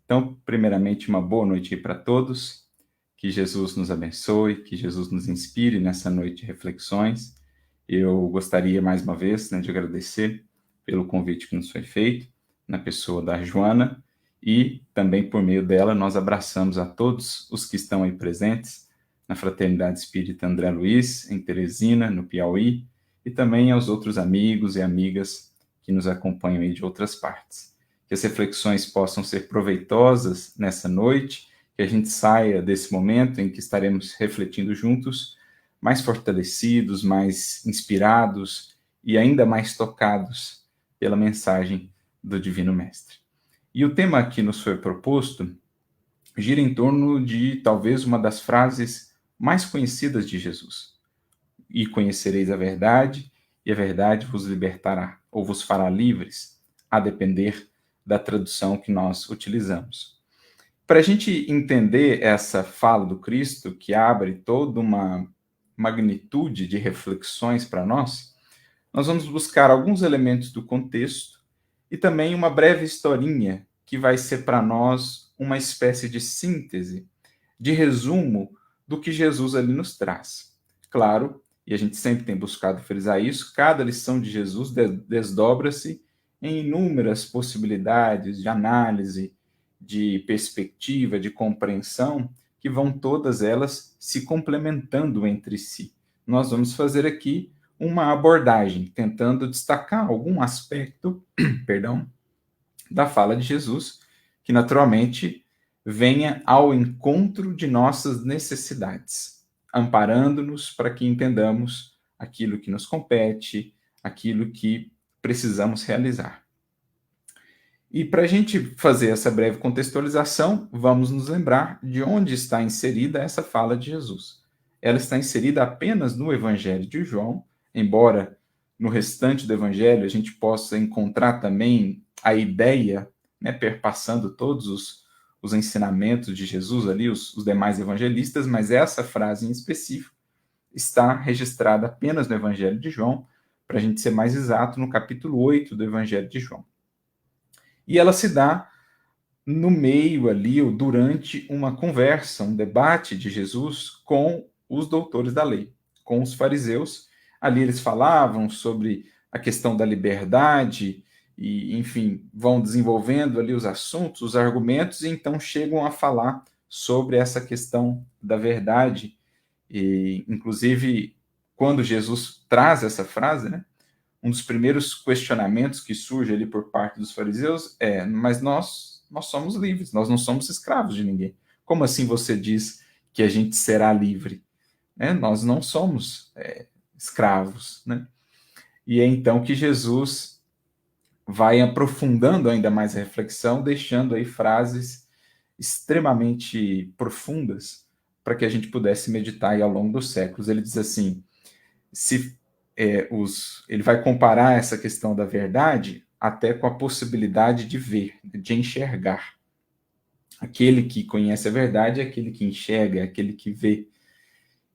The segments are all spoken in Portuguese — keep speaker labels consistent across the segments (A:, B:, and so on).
A: Então, primeiramente, uma boa noite aí para todos. Que Jesus nos abençoe, que Jesus nos inspire nessa noite de reflexões. Eu gostaria, mais uma vez, de agradecer pelo convite que nos foi feito, na pessoa da Joana, e também por meio dela nós abraçamos a todos os que estão aí presentes na Fraternidade Espírita André Luiz, em Teresina, no Piauí, e também aos outros amigos e amigas que nos acompanham aí de outras partes. Que as reflexões possam ser proveitosas nessa noite, que a gente saia desse momento em que estaremos refletindo juntos, mais fortalecidos, mais inspirados e ainda mais tocados pela mensagem do Divino Mestre. E o tema que nos foi proposto gira em torno de talvez uma das frases mais conhecidas de Jesus. E conhecereis a verdade, e a verdade vos libertará, ou vos fará livres, a depender da tradução que nós utilizamos. Para a gente entender essa fala do Cristo, que abre toda uma magnitude de reflexões para nós vamos buscar alguns elementos do contexto e também uma breve historinha que vai ser para nós uma espécie de síntese, de resumo do que Jesus ali nos traz. Claro, e a gente sempre tem buscado frisar isso, cada lição de Jesus desdobra-se em inúmeras possibilidades de análise, de perspectiva, de compreensão, que vão todas elas se complementando entre si. Nós vamos fazer aqui uma abordagem, tentando destacar algum aspecto, perdão, da fala de Jesus, que naturalmente venha ao encontro de nossas necessidades, amparando-nos para que entendamos aquilo que nos compete, aquilo que precisamos realizar. E para a gente fazer essa breve contextualização, vamos nos lembrar de onde está inserida essa fala de Jesus. Ela está inserida apenas no Evangelho de João, embora no restante do Evangelho a gente possa encontrar também a ideia, perpassando todos os ensinamentos de Jesus ali, os demais evangelistas, mas essa frase em específico está registrada apenas no Evangelho de João, para a gente ser mais exato, no capítulo 8 do Evangelho de João. E ela se dá no meio ali, ou durante uma conversa, um debate de Jesus com os doutores da lei, com os fariseus. Ali eles falavam sobre a questão da liberdade e, enfim, vão desenvolvendo ali os assuntos, os argumentos, e então chegam a falar sobre essa questão da verdade. E, inclusive, quando Jesus traz essa frase, um dos primeiros questionamentos que surge ali por parte dos fariseus é: mas nós somos livres, nós não somos escravos de ninguém. Como assim você diz que a gente será livre? Nós não somos escravos, E é então que Jesus vai aprofundando ainda mais a reflexão, deixando aí frases extremamente profundas para que a gente pudesse meditar aí ao longo dos séculos. Ele diz assim: ele vai comparar essa questão da verdade até com a possibilidade de ver, de enxergar. Aquele que conhece a verdade é aquele que enxerga, é aquele que vê.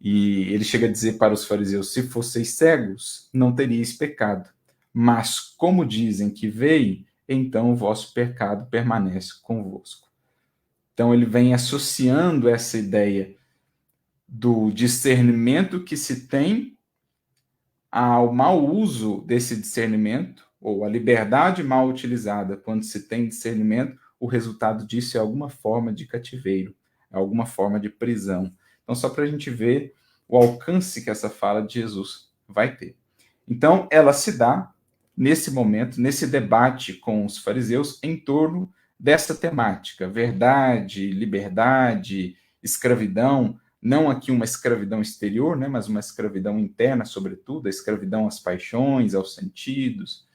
A: E ele chega a dizer para os fariseus: se fosseis cegos, não teríeis pecado. Mas como dizem que veem, então o vosso pecado permanece convosco. Então ele vem associando essa ideia do discernimento que se tem ao mau uso desse discernimento, ou a liberdade mal utilizada quando se tem discernimento, o resultado disso é alguma forma de cativeiro, é alguma forma de prisão. Então, só para a gente ver o alcance que essa fala de Jesus vai ter. Então, ela se dá nesse momento, nesse debate com os fariseus, em torno dessa temática: verdade, liberdade, escravidão. Não aqui uma escravidão exterior, mas uma escravidão interna, sobretudo, a escravidão às paixões, aos sentidos,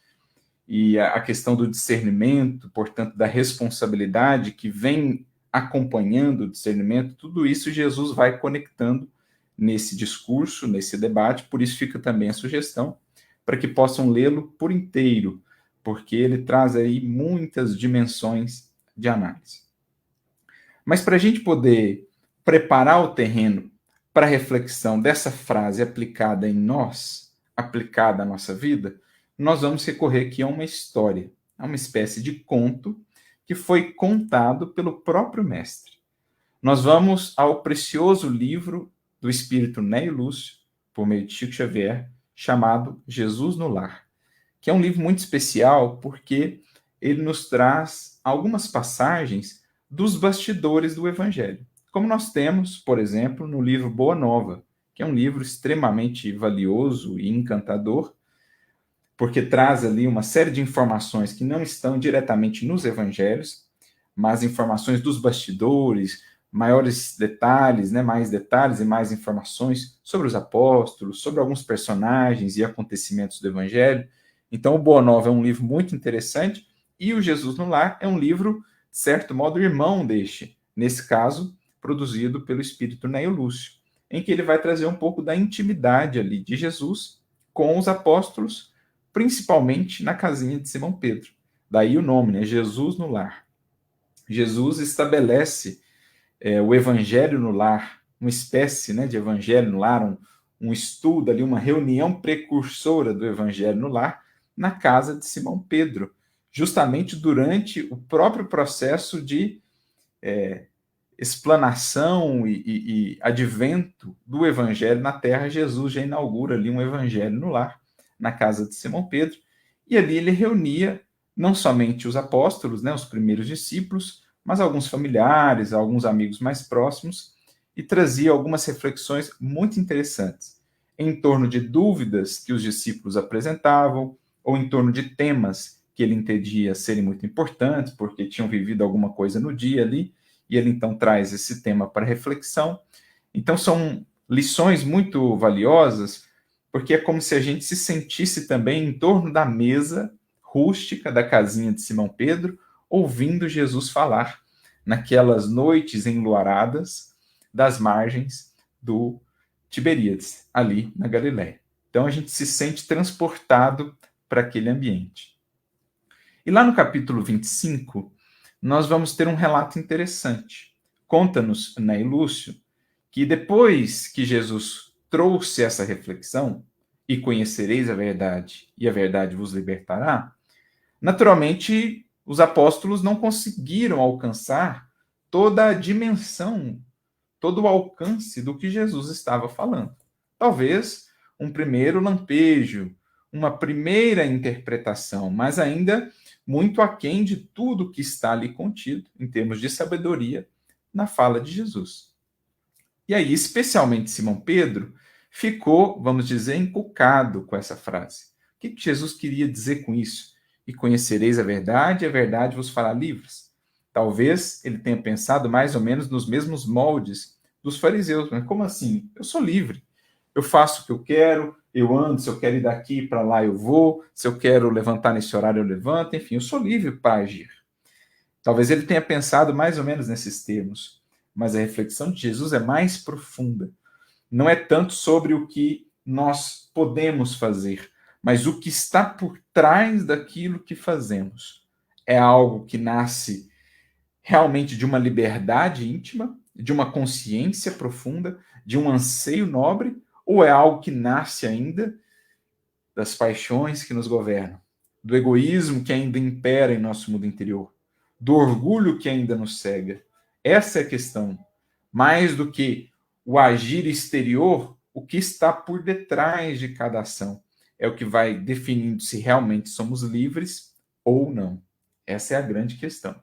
A: e a questão do discernimento, portanto, da responsabilidade que vem acompanhando o discernimento. Tudo isso Jesus vai conectando nesse discurso, nesse debate. Por isso fica também a sugestão para que possam lê-lo por inteiro, porque ele traz aí muitas dimensões de análise. Mas para a gente poder preparar o terreno para a reflexão dessa frase aplicada em nós, aplicada à nossa vida, nós vamos recorrer aqui a uma história, a uma espécie de conto que foi contado pelo próprio Mestre. Nós vamos ao precioso livro do espírito Neio Lúcio, por meio de Chico Xavier, chamado Jesus no Lar, que é um livro muito especial porque ele nos traz algumas passagens dos bastidores do Evangelho. Como nós temos, por exemplo, no livro Boa Nova, que é um livro extremamente valioso e encantador, porque traz ali uma série de informações que não estão diretamente nos evangelhos, mas informações dos bastidores, maiores detalhes, né, mais detalhes e mais informações sobre os apóstolos, sobre alguns personagens e acontecimentos do evangelho. Então, o Boa Nova é um livro muito interessante e o Jesus no Lar é um livro, de certo modo, irmão deste, nesse caso, produzido pelo espírito Neio Lúcio, em que ele vai trazer um pouco da intimidade ali de Jesus com os apóstolos, principalmente na casinha de Simão Pedro. Daí o nome, né? Jesus no Lar. Jesus estabelece o evangelho no lar, uma espécie, né, de evangelho no lar, um estudo ali, uma reunião precursora do evangelho no lar, na casa de Simão Pedro, justamente durante o próprio processo de explanação e advento do evangelho na terra. Jesus já inaugura ali um evangelho no lar, na casa de Simão Pedro, e ali ele reunia não somente os apóstolos, né, os primeiros discípulos, mas alguns familiares, alguns amigos mais próximos, e trazia algumas reflexões muito interessantes em torno de dúvidas que os discípulos apresentavam, ou em torno de temas que ele entendia serem muito importantes, porque tinham vivido alguma coisa no dia ali, e ele então traz esse tema para reflexão. Então são lições muito valiosas, porque é como se a gente se sentisse também em torno da mesa rústica da casinha de Simão Pedro, ouvindo Jesus falar naquelas noites enluaradas das margens do Tiberíades, ali na Galiléia. Então a gente se sente transportado para aquele ambiente. E lá no capítulo 25, nós vamos ter um relato interessante. Conta-nos Neio Lúcio que depois que Jesus trouxe essa reflexão, e conhecereis a verdade, e a verdade vos libertará, naturalmente os apóstolos não conseguiram alcançar toda a dimensão, todo o alcance do que Jesus estava falando. Talvez um primeiro lampejo, uma primeira interpretação, mas ainda muito aquém de tudo que está ali contido, em termos de sabedoria, na fala de Jesus. E aí, especialmente Simão Pedro, ficou, vamos dizer, encucado com essa frase. O que Jesus queria dizer com isso? E conhecereis a verdade vos fará livres. Talvez ele tenha pensado mais ou menos nos mesmos moldes dos fariseus. Mas como assim? Eu sou livre. Eu faço o que eu quero, eu ando, se eu quero ir daqui para lá eu vou, se eu quero levantar nesse horário eu levanto, enfim, eu sou livre para agir. Talvez ele tenha pensado mais ou menos nesses termos, mas a reflexão de Jesus é mais profunda. Não é tanto sobre o que nós podemos fazer, mas o que está por trás daquilo que fazemos. É algo que nasce realmente de uma liberdade íntima, de uma consciência profunda, de um anseio nobre, ou é algo que nasce ainda das paixões que nos governam, do egoísmo que ainda impera em nosso mundo interior, do orgulho que ainda nos cega? Essa é a questão. Mais do que o agir exterior, o que está por detrás de cada ação é o que vai definindo se realmente somos livres ou não. Essa é a grande questão.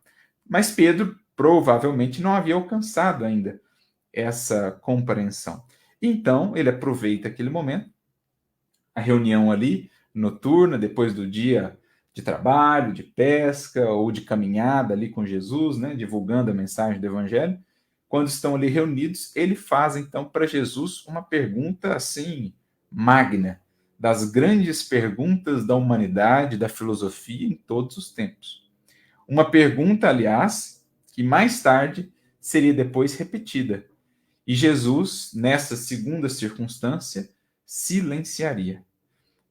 A: Mas Pedro provavelmente não havia alcançado ainda essa compreensão. Então, ele aproveita aquele momento, a reunião ali, noturna, depois do dia de trabalho, de pesca ou de caminhada ali com Jesus, né, divulgando a mensagem do Evangelho. Quando estão ali reunidos, ele faz então para Jesus uma pergunta assim magna, das grandes perguntas da humanidade, da filosofia em todos os tempos. Uma pergunta, aliás, que mais tarde seria depois repetida. E Jesus, nessa segunda circunstância, silenciaria.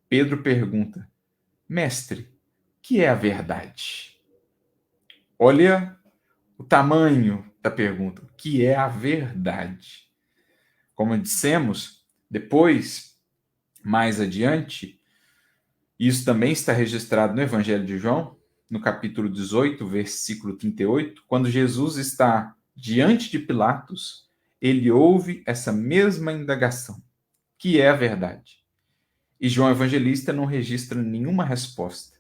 A: Pedro pergunta: Mestre, que é a verdade? Olha o tamanho da pergunta. O que é a verdade? Como dissemos, depois, mais adiante, isso também está registrado no Evangelho de João, no capítulo 18, versículo 38, quando Jesus está diante de Pilatos, ele ouve essa mesma indagação, que é a verdade. E João Evangelista não registra nenhuma resposta,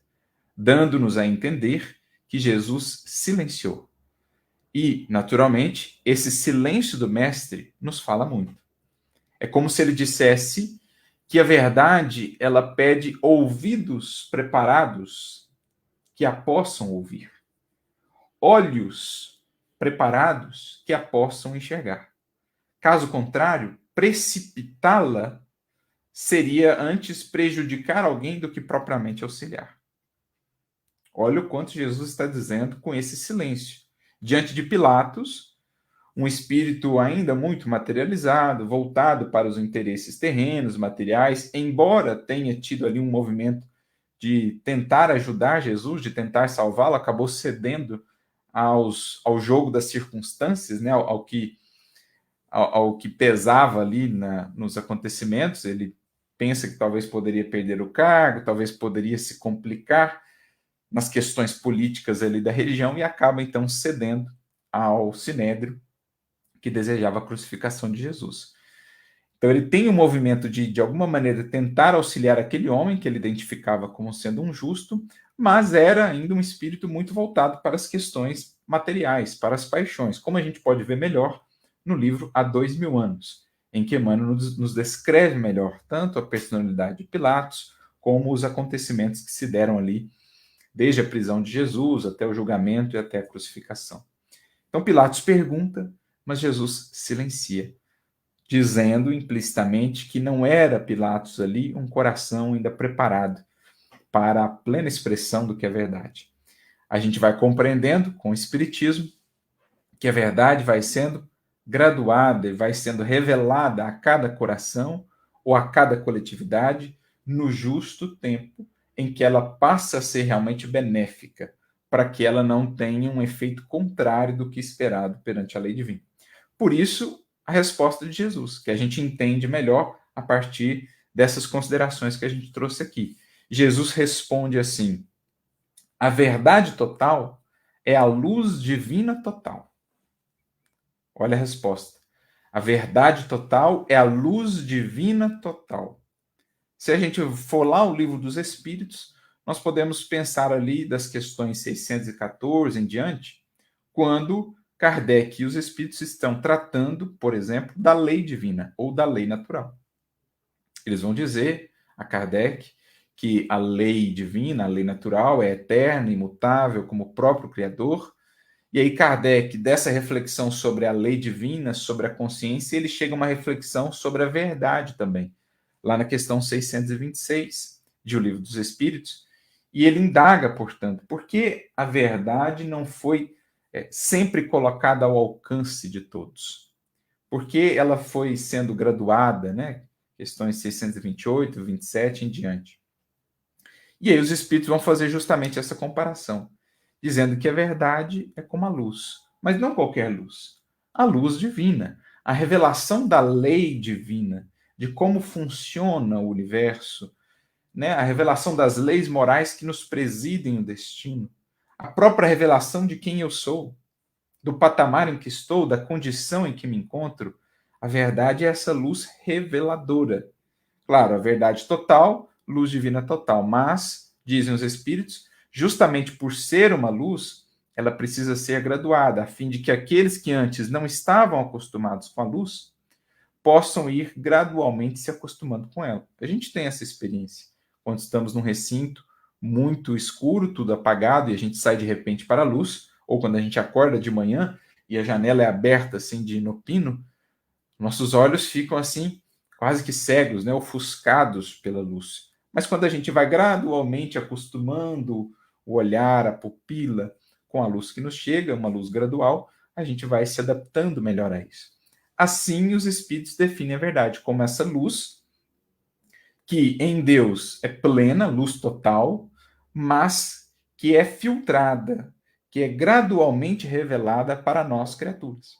A: dando-nos a entender que Jesus silenciou. E, naturalmente, esse silêncio do mestre nos fala muito. É como se ele dissesse que a verdade, ela pede ouvidos preparados que a possam ouvir, olhos preparados que a possam enxergar. Caso contrário, precipitá-la seria antes prejudicar alguém do que propriamente auxiliar. Olha o quanto Jesus está dizendo com esse silêncio. Diante de Pilatos, um espírito ainda muito materializado, voltado para os interesses terrenos, materiais, embora tenha tido ali um movimento de tentar ajudar Jesus, de tentar salvá-lo, acabou cedendo ao jogo das circunstâncias, né, ao que pesava ali nos acontecimentos. Ele pensa que talvez poderia perder o cargo, talvez poderia se complicar nas questões políticas ali da região e acaba então cedendo ao Sinédrio, que desejava a crucificação de Jesus. Então ele tem um movimento de alguma maneira, tentar auxiliar aquele homem que ele identificava como sendo um justo, mas era ainda um espírito muito voltado para as questões materiais, para as paixões, como a gente pode ver melhor no livro Há 2000 Anos, em que Emmanuel nos descreve melhor tanto a personalidade de Pilatos, como os acontecimentos que se deram ali, desde a prisão de Jesus até o julgamento e até a crucificação. Então Pilatos pergunta, mas Jesus silencia, dizendo implicitamente que não era Pilatos ali um coração ainda preparado para a plena expressão do que é verdade. A gente vai compreendendo com o Espiritismo que a verdade vai sendo graduada e vai sendo revelada a cada coração ou a cada coletividade no justo tempo em que ela passa a ser realmente benéfica, para que ela não tenha um efeito contrário do que esperado perante a lei divina. Por isso, a resposta de Jesus, que a gente entende melhor a partir dessas considerações que a gente trouxe aqui. Jesus responde assim: a verdade total é a luz divina total. Olha a resposta. A verdade total é a luz divina total. Se a gente for lá ao Livro dos Espíritos, nós podemos pensar ali das questões 614 em diante, quando Kardec e os espíritos estão tratando, por exemplo, da lei divina ou da lei natural. Eles vão dizer a Kardec que a lei divina, a lei natural, é eterna, imutável, como o próprio Criador. E aí Kardec, dessa reflexão sobre a lei divina, sobre a consciência, ele chega a uma reflexão sobre a verdade também, lá na questão 626 de O Livro dos Espíritos, e ele indaga, portanto, por que a verdade não foi sempre colocada ao alcance de todos? Por que ela foi sendo graduada, né? Questões 628, 27 em diante. E aí os espíritos vão fazer justamente essa comparação, dizendo que a verdade é como a luz, mas não qualquer luz, a luz divina, a revelação da lei divina, de como funciona o universo, né? A revelação das leis morais que nos presidem o destino, a própria revelação de quem eu sou, do patamar em que estou, da condição em que me encontro. A verdade é essa luz reveladora. Claro, a verdade total, luz divina total, mas, dizem os espíritos, justamente por ser uma luz, ela precisa ser graduada, a fim de que aqueles que antes não estavam acostumados com a luz possam ir gradualmente se acostumando com ela. A gente tem essa experiência. Quando estamos num recinto muito escuro, tudo apagado, e a gente sai de repente para a luz, ou quando a gente acorda de manhã e a janela é aberta assim de inopino, nossos olhos ficam assim quase que cegos, né, ofuscados pela luz. Mas quando a gente vai gradualmente acostumando o olhar, a pupila com a luz que nos chega, uma luz gradual, a gente vai se adaptando melhor a isso. Assim, os espíritos definem a verdade como essa luz que em Deus é plena, luz total, mas que é filtrada, que é gradualmente revelada para nós criaturas.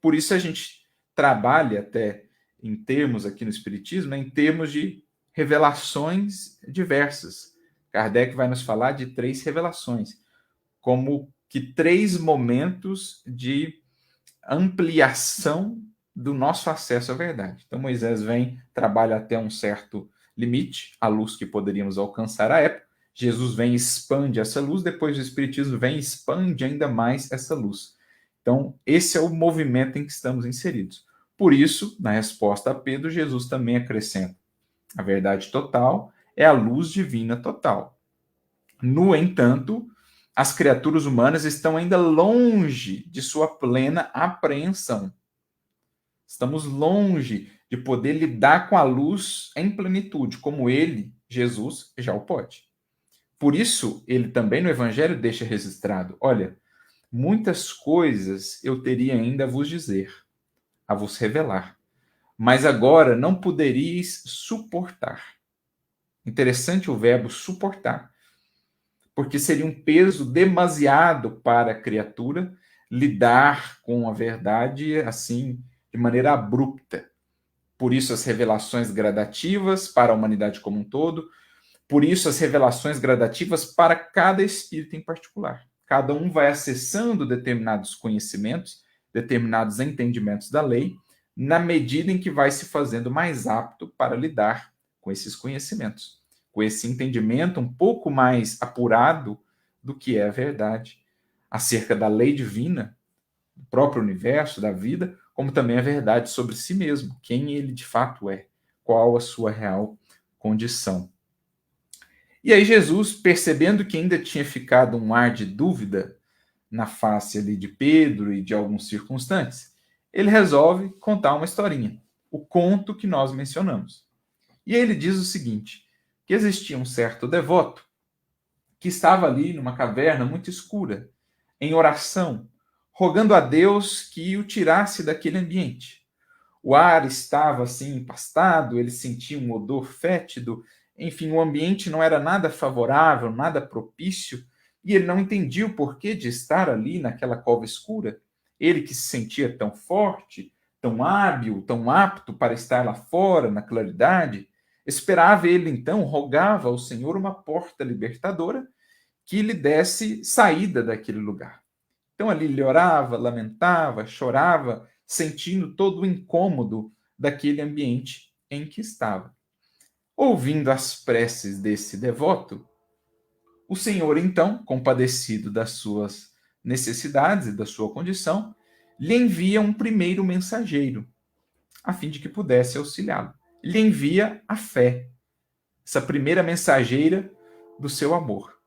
A: Por isso a gente trabalha até em termos aqui no Espiritismo, né, em termos de revelações diversas. Kardec vai nos falar de 3 revelações. como que 3 momentos de ampliação do nosso acesso à verdade. Então, Moisés vem, trabalha até um certo limite, a luz que poderíamos alcançar à época. Jesus vem e expande essa luz, depois o Espiritismo vem e expande ainda mais essa luz. Então, esse é o movimento em que estamos inseridos. Por isso, na resposta a Pedro, Jesus também acrescenta: a verdade total é a luz divina total. No entanto, as criaturas humanas estão ainda longe de sua plena apreensão. Estamos longe de poder lidar com a luz em plenitude, como ele, Jesus, já o pode. Por isso, ele também no Evangelho deixa registrado: olha, muitas coisas eu teria ainda a vos dizer, a vos revelar, mas agora não poderíeis suportar. Interessante o verbo suportar, porque seria um peso demasiado para a criatura lidar com a verdade assim, de maneira abrupta. Por isso, as revelações gradativas para a humanidade como um todo, por isso, as revelações gradativas para cada espírito em particular. Cada um vai acessando determinados conhecimentos, determinados entendimentos da lei, na medida em que vai se fazendo mais apto para lidar com esses conhecimentos, com esse entendimento um pouco mais apurado do que é a verdade, acerca da lei divina, do próprio universo, da vida, como também a verdade sobre si mesmo, quem ele de fato é, qual a sua real condição. E aí Jesus, percebendo que ainda tinha ficado um ar de dúvida na face ali de Pedro e de alguns circunstantes, ele resolve contar uma historinha, o conto que nós mencionamos. E aí ele diz o seguinte, que existia um certo devoto que estava ali numa caverna muito escura, em oração, rogando a Deus que o tirasse daquele ambiente. O ar estava assim empastado, ele sentia um odor fétido, enfim, o ambiente não era nada favorável, nada propício, e ele não entendia o porquê de estar ali naquela cova escura. Ele que se sentia tão forte, tão hábil, tão apto para estar lá fora, na claridade, esperava ele então, rogava ao Senhor uma porta libertadora que lhe desse saída daquele lugar. Então ali ele orava, lamentava, chorava, sentindo todo o incômodo daquele ambiente em que estava. Ouvindo as preces desse devoto, o Senhor, então, compadecido das suas necessidades e da sua condição, lhe envia um primeiro mensageiro, a fim de que pudesse auxiliá-lo. Lhe envia a fé, essa primeira mensageira do seu amor.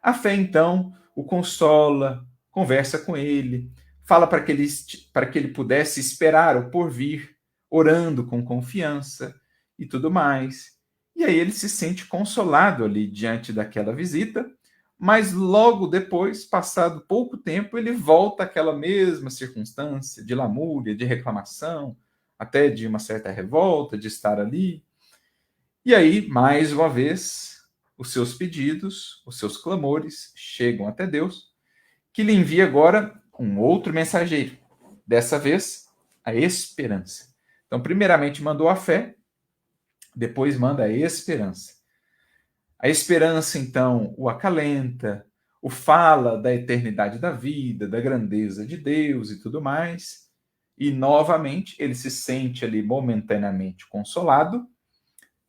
A: A fé, então, o consola, conversa com ele, fala para que ele pudesse esperar o porvir, orando com confiança e tudo mais. E aí ele se sente consolado ali diante daquela visita, mas logo depois, passado pouco tempo, ele volta àquela mesma circunstância de lamúria, de reclamação, até de uma certa revolta de estar ali. E aí, mais uma vez, os seus pedidos, os seus clamores chegam até Deus, que lhe envia agora um outro mensageiro. Dessa vez, a esperança. Então, primeiramente mandou a fé, depois manda a esperança. A esperança, então, o acalenta, o fala da eternidade da vida, da grandeza de Deus e tudo mais. E, novamente, ele se sente ali momentaneamente consolado.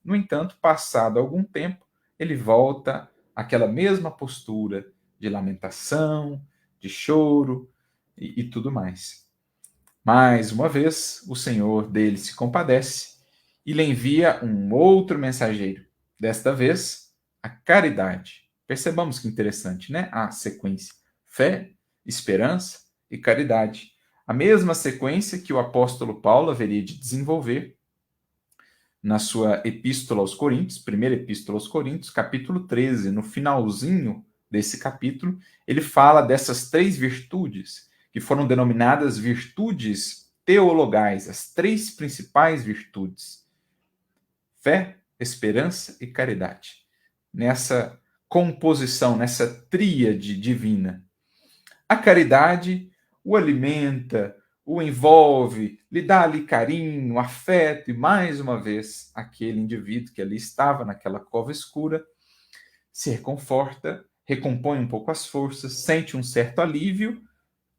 A: No entanto, passado algum tempo, ele volta àquela mesma postura de lamentação, de choro e tudo mais. Mais uma vez, o Senhor dele se compadece e lhe envia um outro mensageiro. Desta vez, a caridade. Percebamos que interessante, né? A sequência: fé, esperança e caridade. A mesma sequência que o apóstolo Paulo haveria de desenvolver na sua Epístola aos Coríntios, primeira Epístola aos Coríntios, capítulo 13, no finalzinho desse capítulo, ele fala dessas 3 virtudes, que foram denominadas virtudes teologais, as 3 principais virtudes: fé, esperança e caridade. Nessa composição, nessa tríade divina. A caridade o alimenta, o envolve, lhe dá ali carinho, afeto, e mais uma vez aquele indivíduo que ali estava naquela cova escura se reconforta, recompõe um pouco as forças, sente um certo alívio,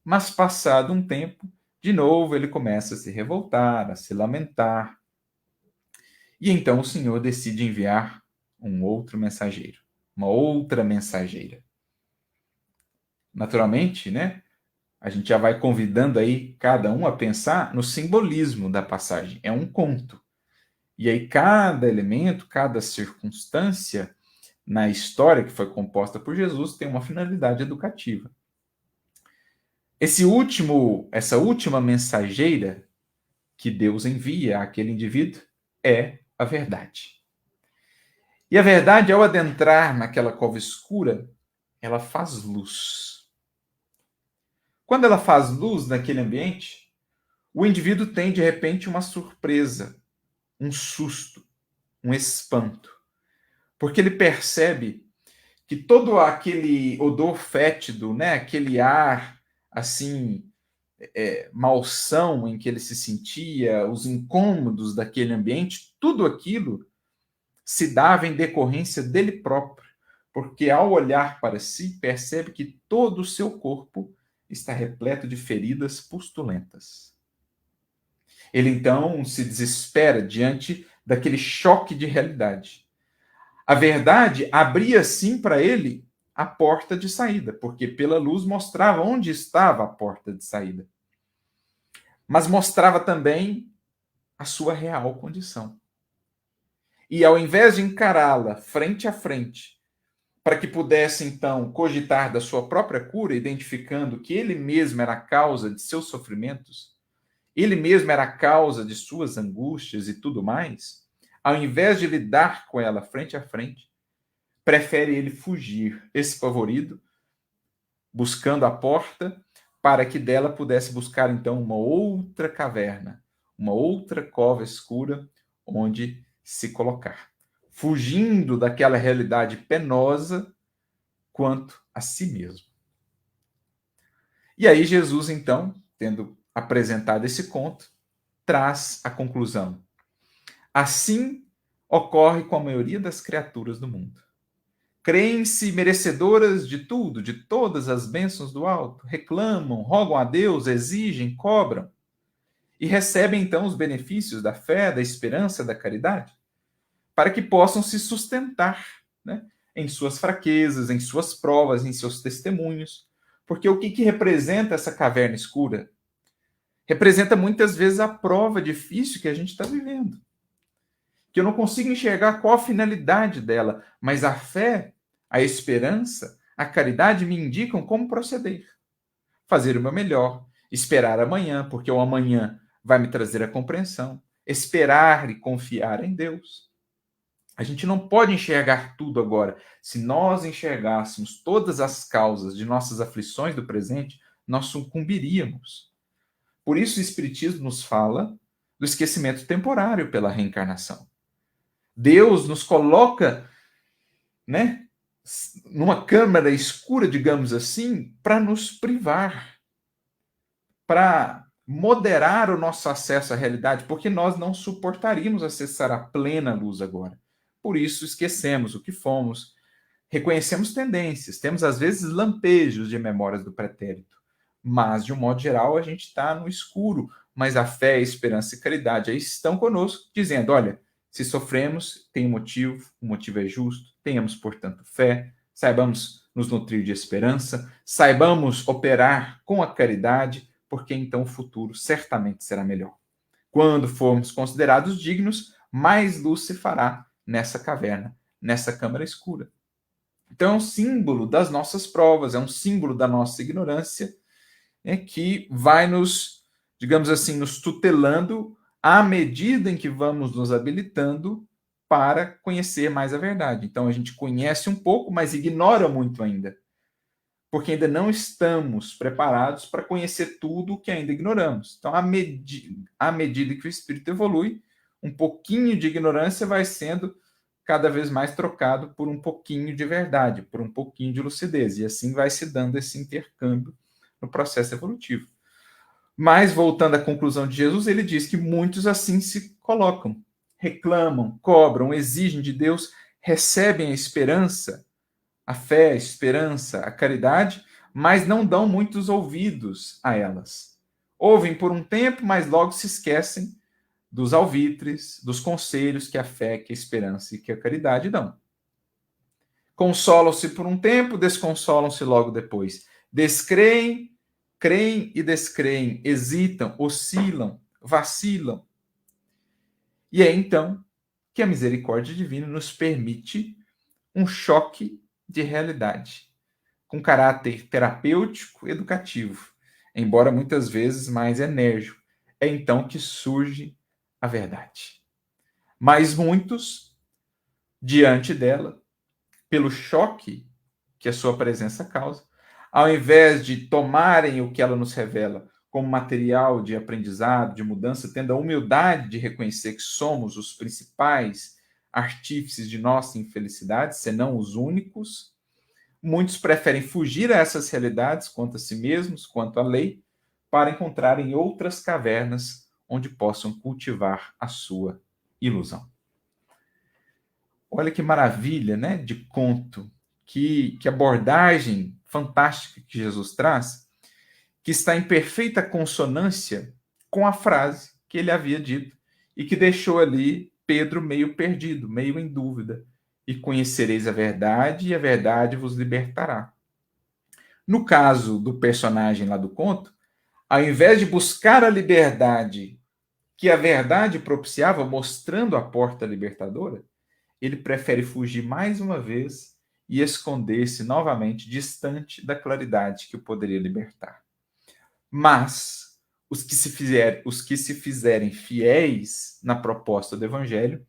A: mas passado um tempo, de novo ele começa a se revoltar, a se lamentar. E então o Senhor decide enviar um outro mensageiro, uma outra mensageira. Naturalmente, né? A gente já vai convidando aí cada um a pensar no simbolismo da passagem. É um conto. E aí cada elemento, cada circunstância na história que foi composta por Jesus tem uma finalidade educativa. Essa última mensageira que Deus envia àquele indivíduo é a verdade. E a verdade, ao adentrar naquela cova escura, ela faz luz. Quando ela faz luz naquele ambiente, o indivíduo tem, de repente, uma surpresa, um susto, um espanto. Porque ele percebe que todo aquele odor fétido, né, aquele ar, assim, malsão em que ele se sentia, os incômodos daquele ambiente, tudo aquilo se dava em decorrência dele próprio, porque ao olhar para si, percebe que todo o seu corpo está repleto de feridas pustulentas. Ele então se desespera diante daquele choque de realidade. A verdade abria sim para ele a porta de saída, porque pela luz mostrava onde estava a porta de saída. Mas mostrava também a sua real condição. E ao invés de encará-la frente a frente, para que pudesse então cogitar da sua própria cura, identificando que ele mesmo era a causa de seus sofrimentos, ele mesmo era a causa de suas angústias e tudo mais, ao invés de lidar com ela frente a frente, prefere ele fugir, espavorido, buscando a porta, para que dela pudesse buscar então uma outra caverna, uma outra cova escura onde se colocar, fugindo daquela realidade penosa quanto a si mesmo. E aí Jesus, então, tendo apresentado esse conto, traz a conclusão. Assim ocorre com a maioria das criaturas do mundo. Creem-se merecedoras de tudo, de todas as bênçãos do alto, reclamam, rogam a Deus, exigem, cobram, e recebem então os benefícios da fé, da esperança, da caridade, para que possam se sustentar, né, em suas fraquezas, em suas provas, em seus testemunhos. Porque o que representa essa caverna escura? Representa muitas vezes a prova difícil que a gente está vivendo. Que eu não consigo enxergar qual a finalidade dela, mas a fé, a esperança, a caridade me indicam como proceder. Fazer o meu melhor, esperar amanhã, porque o amanhã vai me trazer a compreensão, esperar e confiar em Deus. A gente não pode enxergar tudo agora. Se nós enxergássemos todas as causas de nossas aflições do presente, nós sucumbiríamos. Por isso o Espiritismo nos fala do esquecimento temporário pela reencarnação. Deus nos coloca, né, numa câmara escura, digamos assim, para nos privar, para moderar o nosso acesso à realidade, porque nós não suportaríamos acessar a plena luz agora. Por isso esquecemos o que fomos, reconhecemos tendências, temos às vezes lampejos de memórias do pretérito, mas de um modo geral a gente está no escuro, mas a fé, a esperança e a caridade aí estão conosco, dizendo, olha, se sofremos, tem um motivo, o motivo é justo, tenhamos, portanto, fé, saibamos nos nutrir de esperança, saibamos operar com a caridade, porque então o futuro certamente será melhor. Quando formos considerados dignos, mais luz se fará nessa caverna, nessa câmara escura. Então é um símbolo das nossas provas, é um símbolo da nossa ignorância, que vai nos, digamos assim, nos tutelando à medida em que vamos nos habilitando para conhecer mais a verdade. Então a gente conhece um pouco, mas ignora muito ainda, porque ainda não estamos preparados para conhecer tudo o que ainda ignoramos. Então, à medida que o espírito evolui, um pouquinho de ignorância vai sendo cada vez mais trocado por um pouquinho de verdade, por um pouquinho de lucidez, e assim vai se dando esse intercâmbio no processo evolutivo. Mas, voltando à conclusão de Jesus, ele diz que muitos assim se colocam, reclamam, cobram, exigem de Deus, recebem a esperança, a fé, a esperança, a caridade, mas não dão muitos ouvidos a elas. Ouvem por um tempo, mas logo se esquecem dos alvitres, dos conselhos que a fé, que a esperança e que a caridade dão. Consolam-se por um tempo, desconsolam-se logo depois. Descreem, creem e descreem, hesitam, oscilam, vacilam. E é então que a misericórdia divina nos permite um choque de realidade, com caráter terapêutico, educativo, embora muitas vezes mais enérgico. É então que surge a verdade. Mas muitos, diante dela, pelo choque que a sua presença causa, ao invés de tomarem o que ela nos revela como material de aprendizado, de mudança, tendo a humildade de reconhecer que somos os principais artífices de nossa infelicidade, senão os únicos, muitos preferem fugir a essas realidades quanto a si mesmos, quanto à lei, para encontrarem outras cavernas onde possam cultivar a sua ilusão. Olha que maravilha, né, de conto, que abordagem fantástica que Jesus traz, que está em perfeita consonância com a frase que ele havia dito e que deixou ali Pedro meio perdido, meio em dúvida. E conhecereis a verdade, e a verdade vos libertará. No caso do personagem lá do conto, ao invés de buscar a liberdade que a verdade propiciava, mostrando a porta libertadora, ele prefere fugir mais uma vez e esconder-se novamente distante da claridade que o poderia libertar. Mas os que se fizerem fiéis na proposta do evangelho,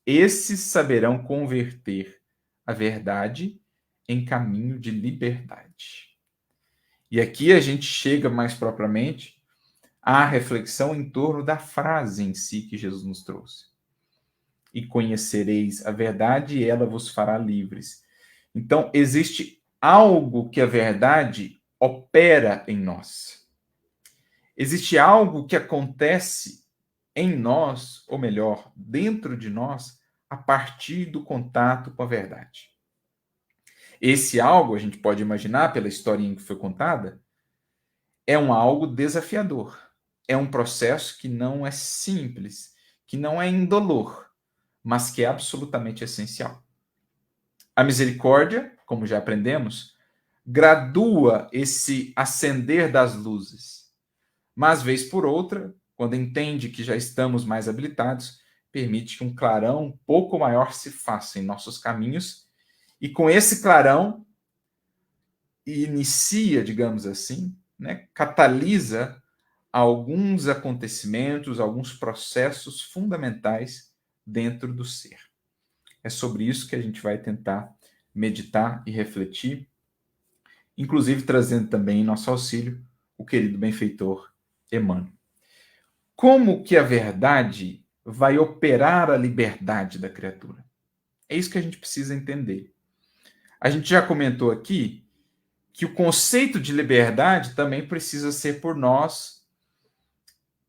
A: esses saberão converter a verdade em caminho de liberdade. E aqui a gente chega mais propriamente à reflexão em torno da frase em si que Jesus nos trouxe. E conhecereis a verdade, e ela vos fará livres. Então, existe algo que a verdade opera em nós. Existe algo que acontece em nós, ou melhor, dentro de nós, a partir do contato com a verdade. Esse algo, a gente pode imaginar pela historinha que foi contada, é um algo desafiador. É um processo que não é simples, que não é indolor, mas que é absolutamente essencial. A misericórdia, como já aprendemos, gradua esse acender das luzes, mas, vez por outra, quando entende que já estamos mais habilitados, permite que um clarão um pouco maior se faça em nossos caminhos, e com esse clarão inicia, digamos assim, né, catalisa alguns acontecimentos, alguns processos fundamentais dentro do ser. É sobre isso que a gente vai tentar meditar e refletir, inclusive trazendo também em nosso auxílio o querido benfeitor Emmanuel. Como que a verdade vai operar a liberdade da criatura? É isso que a gente precisa entender. A gente já comentou aqui que o conceito de liberdade também precisa ser por nós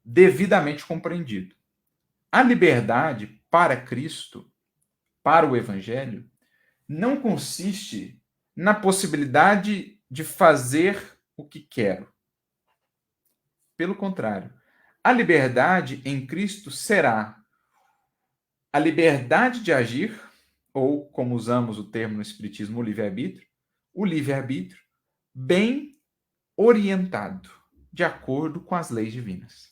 A: devidamente compreendido. A liberdade para Cristo, para o Evangelho, não consiste na possibilidade de fazer o que quero. Pelo contrário, a liberdade em Cristo será a liberdade de agir, ou, como usamos o termo no Espiritismo, o livre-arbítrio bem orientado, de acordo com as leis divinas.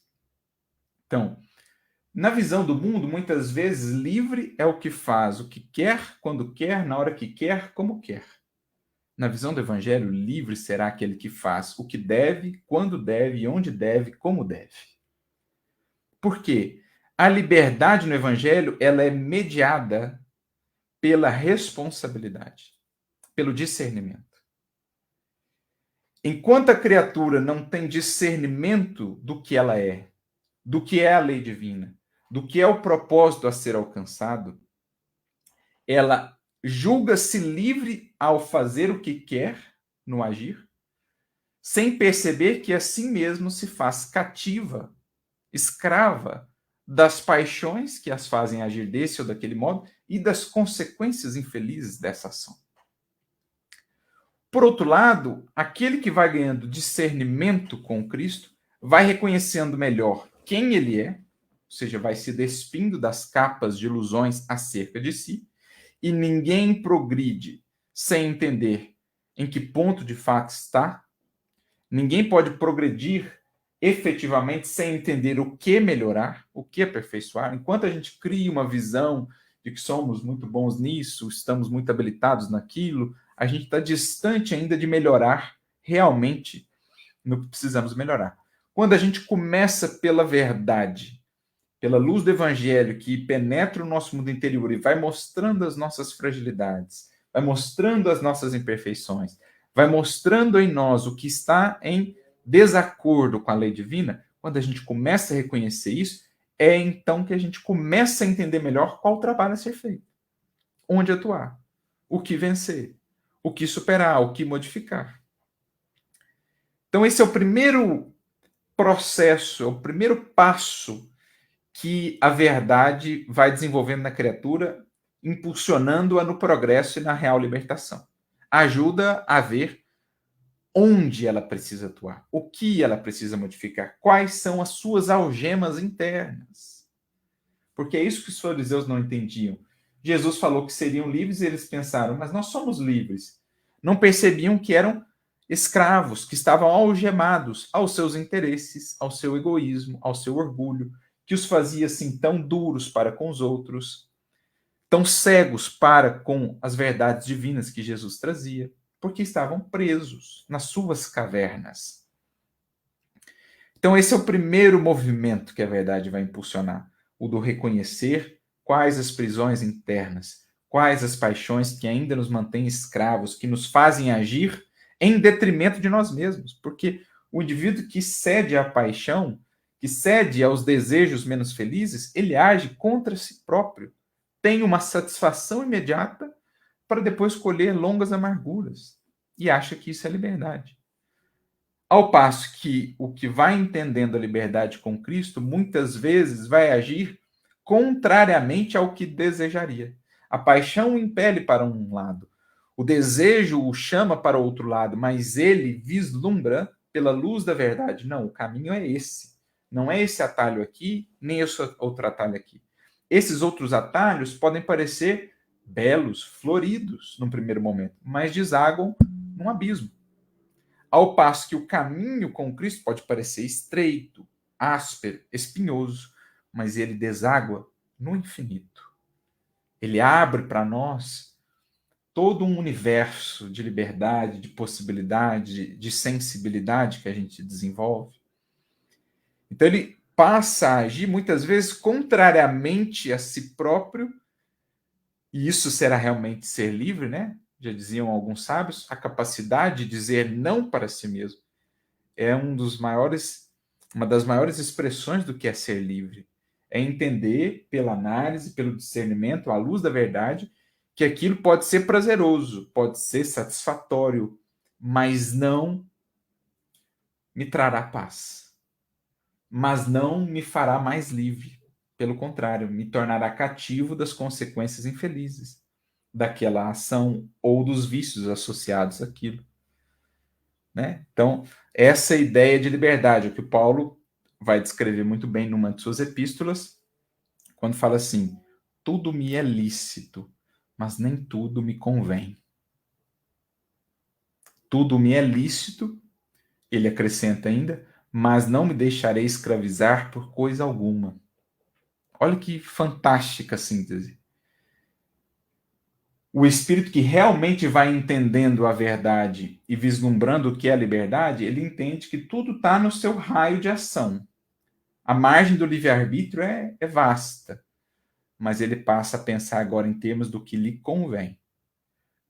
A: Então, na visão do mundo, muitas vezes, livre é o que faz o que quer, quando quer, na hora que quer, como quer. Na visão do Evangelho, livre será aquele que faz o que deve, quando deve, onde deve, como deve. Por quê? A liberdade no Evangelho ela é mediada pela responsabilidade, pelo discernimento. Enquanto a criatura não tem discernimento do que ela é, do que é a lei divina, do que é o propósito a ser alcançado, ela julga-se livre ao fazer o que quer no agir, sem perceber que assim mesmo se faz cativa, escrava das paixões que as fazem agir desse ou daquele modo e das consequências infelizes dessa ação. Por outro lado, aquele que vai ganhando discernimento com Cristo vai reconhecendo melhor quem ele é, ou seja, vai se despindo das capas de ilusões acerca de si, e ninguém progride sem entender em que ponto de fato está. Ninguém pode progredir efetivamente sem entender o que melhorar, o que aperfeiçoar. Enquanto a gente cria uma visão de que somos muito bons nisso, estamos muito habilitados naquilo, a gente está distante ainda de melhorar realmente no que precisamos melhorar. Quando a gente começa pela verdade, pela luz do evangelho que penetra o nosso mundo interior e vai mostrando as nossas fragilidades, vai mostrando as nossas imperfeições, vai mostrando em nós o que está em desacordo com a lei divina, quando a gente começa a reconhecer isso, é então que a gente começa a entender melhor qual trabalho a ser feito, onde atuar, o que vencer, o que superar, o que modificar. Então esse é o primeiro processo, é o primeiro passo que a verdade vai desenvolvendo na criatura, impulsionando-a no progresso e na real libertação. Ajuda a ver onde ela precisa atuar, o que ela precisa modificar, quais são as suas algemas internas. Porque é isso que os fariseus não entendiam. Jesus falou que seriam livres e eles pensaram, mas nós somos livres. Não percebiam que eram escravos, que estavam algemados aos seus interesses, ao seu egoísmo, ao seu orgulho, que os fazia assim tão duros para com os outros, tão cegos para com as verdades divinas que Jesus trazia, porque estavam presos nas suas cavernas. Então esse é o primeiro movimento que a verdade vai impulsionar, o do reconhecer quais as prisões internas, quais as paixões que ainda nos mantêm escravos, que nos fazem agir em detrimento de nós mesmos, porque o indivíduo que cede à paixão, que cede aos desejos menos felizes, ele age contra si próprio, tem uma satisfação imediata para depois colher longas amarguras e acha que isso é liberdade. Ao passo que o que vai entendendo a liberdade com Cristo muitas vezes vai agir contrariamente ao que desejaria. A paixão o impele para um lado, o desejo o chama para outro lado, mas ele vislumbra pela luz da verdade. Não, o caminho é esse. Não é esse atalho aqui, nem esse outro atalho aqui. Esses outros atalhos podem parecer belos, floridos num primeiro momento, mas desaguam num abismo. Ao passo que o caminho com Cristo pode parecer estreito, áspero, espinhoso, mas ele deságua no infinito. Ele abre para nós todo um universo de liberdade, de possibilidade, de sensibilidade que a gente desenvolve. Então ele passa a agir muitas vezes contrariamente a si próprio, e isso será realmente ser livre, né? Já diziam alguns sábios, a capacidade de dizer não para si mesmo é uma das maiores expressões do que é ser livre. É entender pela análise, pelo discernimento, à luz da verdade, que aquilo pode ser prazeroso, pode ser satisfatório, mas não me trará paz. Mas não me fará mais livre. Pelo contrário, me tornará cativo das consequências infelizes daquela ação ou dos vícios associados àquilo. Né? Então, essa ideia de liberdade, o que Paulo vai descrever muito bem numa de suas epístolas, quando fala assim: tudo me é lícito, mas nem tudo me convém. Tudo me é lícito, ele acrescenta ainda, mas não me deixarei escravizar por coisa alguma. Olha que fantástica síntese. O espírito que realmente vai entendendo a verdade e vislumbrando o que é a liberdade, ele entende que tudo está no seu raio de ação. A margem do livre-arbítrio é vasta, mas ele passa a pensar agora em termos do que lhe convém.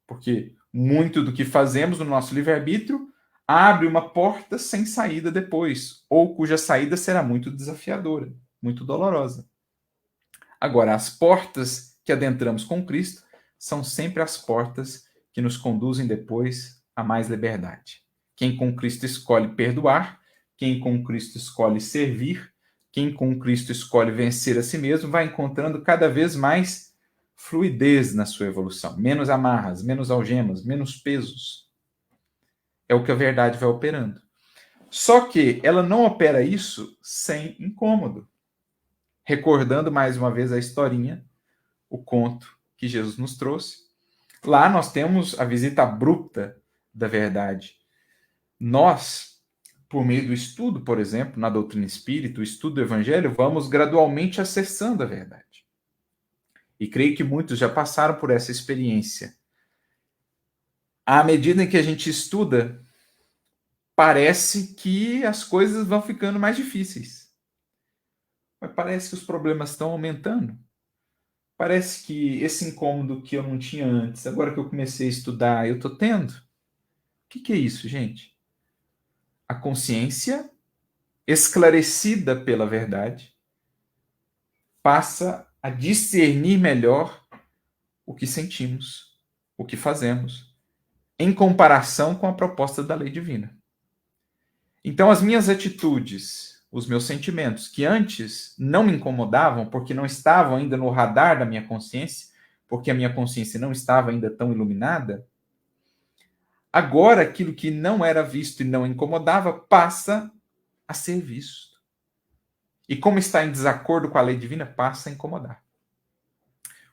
A: Porque muito do que fazemos no nosso livre-arbítrio abre uma porta sem saída depois, ou cuja saída será muito desafiadora, muito dolorosa. Agora, as portas que adentramos com Cristo são sempre as portas que nos conduzem depois a mais liberdade. Quem com Cristo escolhe perdoar, quem com Cristo escolhe servir, quem com Cristo escolhe vencer a si mesmo, vai encontrando cada vez mais fluidez na sua evolução. Menos amarras, menos algemas, menos pesos. É o que a verdade vai operando. Só que ela não opera isso sem incômodo. Recordando mais uma vez a historinha, o conto que Jesus nos trouxe. Lá nós temos a visita abrupta da verdade. Nós, por meio do estudo, por exemplo, na doutrina espírita, o estudo do evangelho, vamos gradualmente acessando a verdade. E creio que muitos já passaram por essa experiência. À medida em que a gente estuda, parece que as coisas vão ficando mais difíceis. Mas parece que os problemas estão aumentando. Parece que esse incômodo que eu não tinha antes, agora que eu comecei a estudar, eu estou tendo. O que é isso, gente? A consciência, esclarecida pela verdade, passa a discernir melhor o que sentimos, o que fazemos, em comparação com a proposta da lei divina. Então, as minhas atitudes, os meus sentimentos, que antes não me incomodavam, porque não estavam ainda no radar da minha consciência, porque a minha consciência não estava ainda tão iluminada, agora aquilo que não era visto e não incomodava passa a ser visto. E como está em desacordo com a lei divina, passa a incomodar.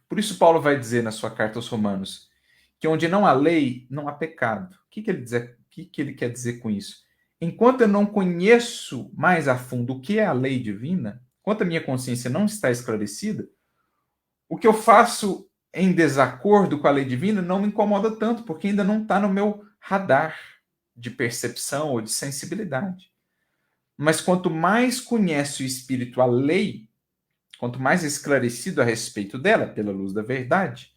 A: Por isso, Paulo vai dizer na sua carta aos Romanos que onde não há lei, não há pecado. O que ele quer dizer com isso? Enquanto eu não conheço mais a fundo o que é a lei divina, enquanto a minha consciência não está esclarecida, o que eu faço em desacordo com a lei divina não me incomoda tanto, porque ainda não está no meu radar de percepção ou de sensibilidade. Mas quanto mais conhece o espírito a lei, quanto mais esclarecido a respeito dela, pela luz da verdade,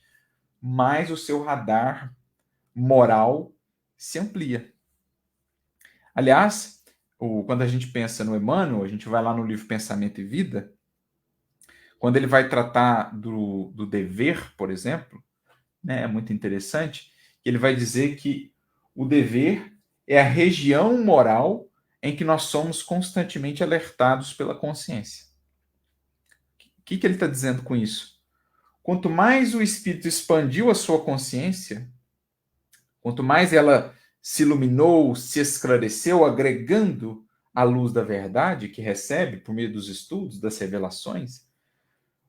A: mais o seu radar moral se amplia. Aliás, quando a gente pensa no Emmanuel, a gente vai lá no livro Pensamento e Vida, quando ele vai tratar do dever, por exemplo, né, é muito interessante, ele vai dizer que o dever é a região moral em que nós somos constantemente alertados pela consciência. O que ele está dizendo com isso? Quanto mais o espírito expandiu a sua consciência, quanto mais ela se iluminou, se esclareceu, agregando a luz da verdade que recebe por meio dos estudos, das revelações,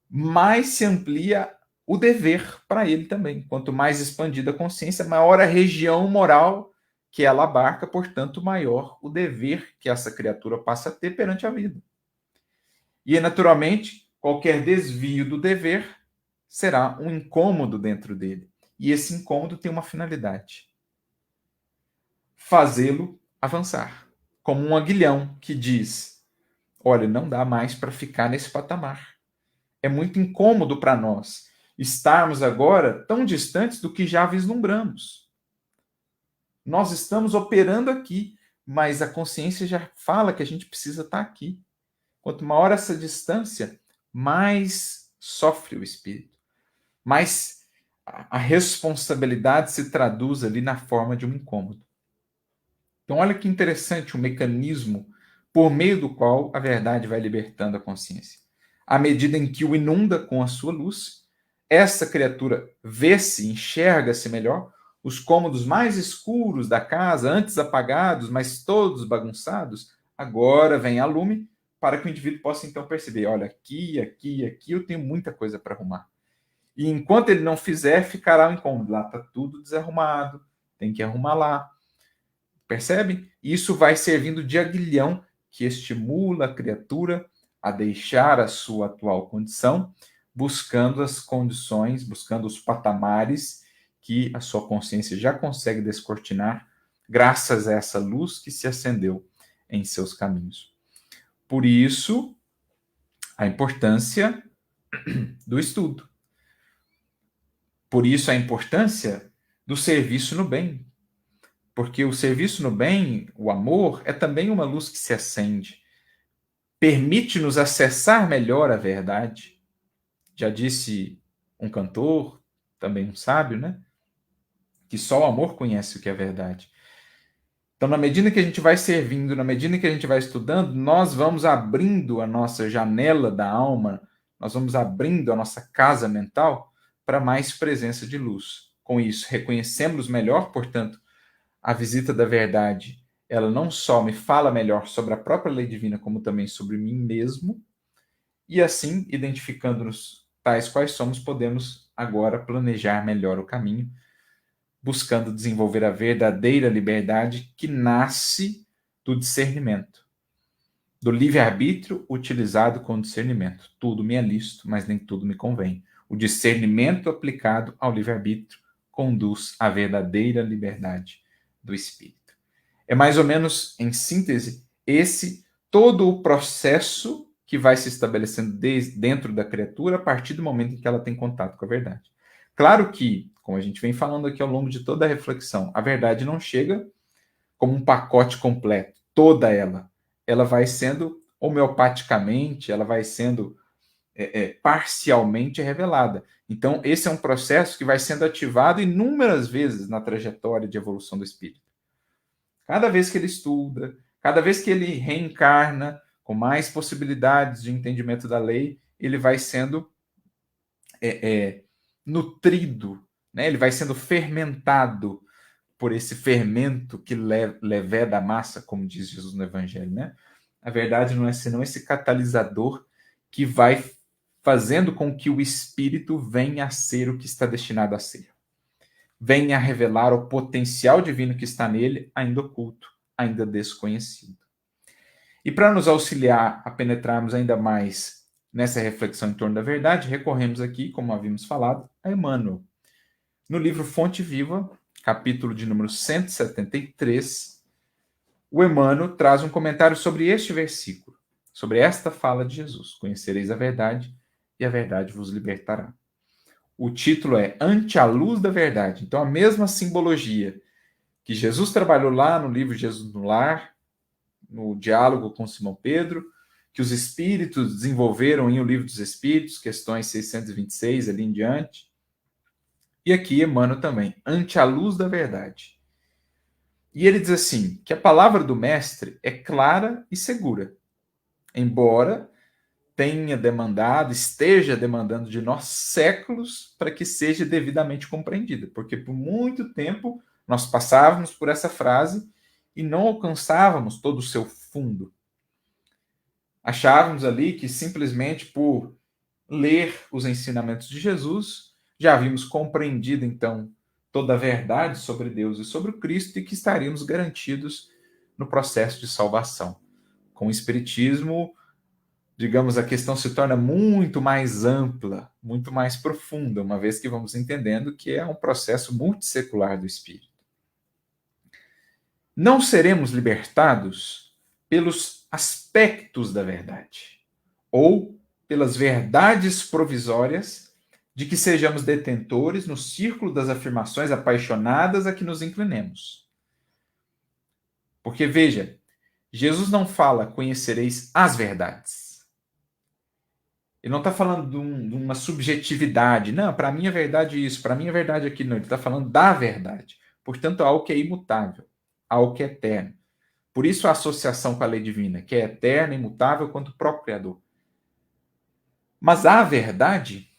A: mais se amplia o dever para ele também. Quanto mais expandida a consciência, maior a região moral que ela abarca, portanto, maior o dever que essa criatura passa a ter perante a vida. E, naturalmente, qualquer desvio do dever será um incômodo dentro dele. E esse incômodo tem uma finalidade: fazê-lo avançar. Como um aguilhão que diz: olha, não dá mais para ficar nesse patamar. É muito incômodo para nós estarmos agora tão distantes do que já vislumbramos. Nós estamos operando aqui, mas a consciência já fala que a gente precisa estar aqui. Quanto maior essa distância, mais sofre o espírito, mais a responsabilidade se traduz ali na forma de um incômodo. Então, olha que interessante o mecanismo por meio do qual a verdade vai libertando a consciência. À medida em que o inunda com a sua luz, essa criatura vê-se, enxerga-se melhor, os cômodos mais escuros da casa, antes apagados, mas todos bagunçados, agora vem a lume para que o indivíduo possa então perceber, olha, aqui eu tenho muita coisa para arrumar. E enquanto ele não fizer, ficará o incômodo. Lá está tudo desarrumado, tem que arrumar lá. Percebe? Isso vai servindo de aguilhão que estimula a criatura a deixar a sua atual condição, buscando as condições, buscando os patamares que a sua consciência já consegue descortinar, graças a essa luz que se acendeu em seus caminhos. Por isso, a importância do estudo. Por isso, a importância do serviço no bem. Porque o serviço no bem, o amor, é também uma luz que se acende. Permite-nos acessar melhor a verdade. Já disse um cantor, também um sábio, né? Que só o amor conhece o que é verdade. Então, na medida que a gente vai servindo, na medida que a gente vai estudando, nós vamos abrindo a nossa janela da alma, nós vamos abrindo a nossa casa mental para mais presença de luz. Com isso, reconhecemos melhor, portanto, a visita da verdade, ela não só me fala melhor sobre a própria lei divina, como também sobre mim mesmo, e assim, identificando-nos tais quais somos, podemos agora planejar melhor o caminho, buscando desenvolver a verdadeira liberdade que nasce do discernimento, do livre-arbítrio utilizado com discernimento. Tudo me é lícito, mas nem tudo me convém. O discernimento aplicado ao livre-arbítrio conduz à verdadeira liberdade do espírito. É mais ou menos, em síntese, esse todo o processo que vai se estabelecendo dentro da criatura a partir do momento em que ela tem contato com a verdade. Claro que, como a gente vem falando aqui ao longo de toda a reflexão, a verdade não chega como um pacote completo, toda ela. Ela vai sendo homeopaticamente, ela vai sendo parcialmente revelada. Então, esse é um processo que vai sendo ativado inúmeras vezes na trajetória de evolução do espírito. Cada vez que ele estuda, cada vez que ele reencarna com mais possibilidades de entendimento da lei, ele vai sendo nutrido, né? Ele vai sendo fermentado por esse fermento que leveda a massa, como diz Jesus no Evangelho, né? A verdade não é senão esse catalisador que vai fazendo com que o espírito venha a ser o que está destinado a ser. Venha a revelar o potencial divino que está nele, ainda oculto, ainda desconhecido. E para nos auxiliar a penetrarmos ainda mais nessa reflexão em torno da verdade, recorremos aqui, como havíamos falado, a Emmanuel. No livro Fonte Viva, capítulo de número 173, o Emmanuel traz um comentário sobre este versículo, sobre esta fala de Jesus: conhecereis a verdade e a verdade vos libertará. O título é Ante a Luz da Verdade. Então, a mesma simbologia que Jesus trabalhou lá no livro Jesus no Lar, no diálogo com Simão Pedro, que os espíritos desenvolveram em O Livro dos Espíritos, questões 626 ali em diante. E aqui Emmanuel também, ante a luz da verdade. E ele diz assim, que a palavra do mestre é clara e segura, embora tenha demandado, esteja demandando de nós séculos para que seja devidamente compreendida, porque por muito tempo nós passávamos por essa frase e não alcançávamos todo o seu fundo. Achávamos ali que simplesmente por ler os ensinamentos de Jesus, já havíamos compreendido então toda a verdade sobre Deus e sobre o Cristo e que estaríamos garantidos no processo de salvação. Com o Espiritismo, digamos, a questão se torna muito mais ampla, muito mais profunda, uma vez que vamos entendendo que é um processo multissecular do espírito. Não seremos libertados pelos aspectos da verdade, ou pelas verdades provisórias de que sejamos detentores no círculo das afirmações apaixonadas a que nos inclinemos. Porque, veja, Jesus não fala conhecereis as verdades. Ele não está falando de uma subjetividade. Não, para mim é verdade isso, para mim é verdade aquilo. Não, ele está falando da verdade. Portanto, algo que é imutável, algo que é eterno. Por isso a associação com a lei divina, que é eterna, imutável quanto o próprio Criador. Mas a verdade,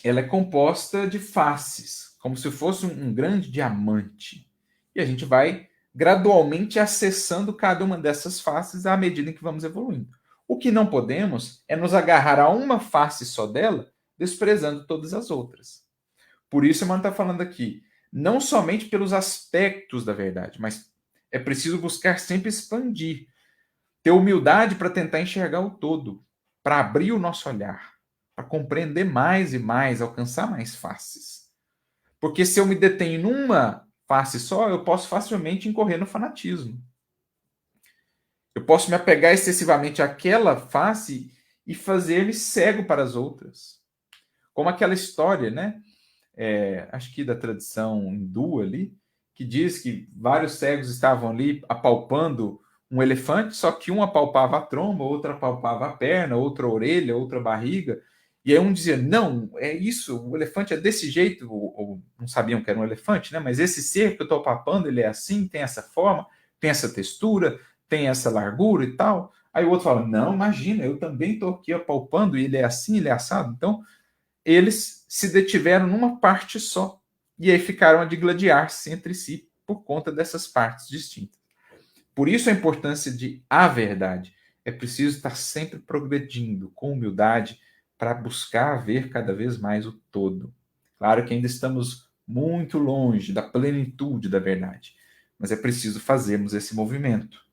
A: ela é composta de faces, como se fosse um grande diamante. E a gente vai gradualmente acessando cada uma dessas faces à medida em que vamos evoluindo. O que não podemos é nos agarrar a uma face só dela, desprezando todas as outras. Por isso, Emmanuel está falando aqui, não somente pelos aspectos da verdade, mas é preciso buscar sempre expandir, ter humildade para tentar enxergar o todo, para abrir o nosso olhar, para compreender mais e mais, alcançar mais faces. Porque se eu me detenho numa face só, eu posso facilmente incorrer no fanatismo. Eu posso me apegar excessivamente àquela face e fazer-me cego para as outras. Como aquela história, né? Acho que da tradição hindu ali, que diz que vários cegos estavam ali apalpando um elefante, só que um apalpava a tromba, outro apalpava a perna, outra a orelha, outra a barriga. E aí um dizia, não, é isso, o elefante é desse jeito, ou não sabiam que era um elefante, né? Mas esse ser que eu estou palpando, ele é assim, tem essa forma, tem essa textura, tem essa largura e tal. Aí o outro fala, não, imagina, eu também estou aqui apalpando e ele é assim, ele é assado. Então, eles se detiveram numa parte só. E aí ficaram a digladiar-se entre si, por conta dessas partes distintas. Por isso a importância de a verdade. É preciso estar sempre progredindo com humildade para buscar ver cada vez mais o todo. Claro que ainda estamos muito longe da plenitude da verdade, mas é preciso fazermos esse movimento.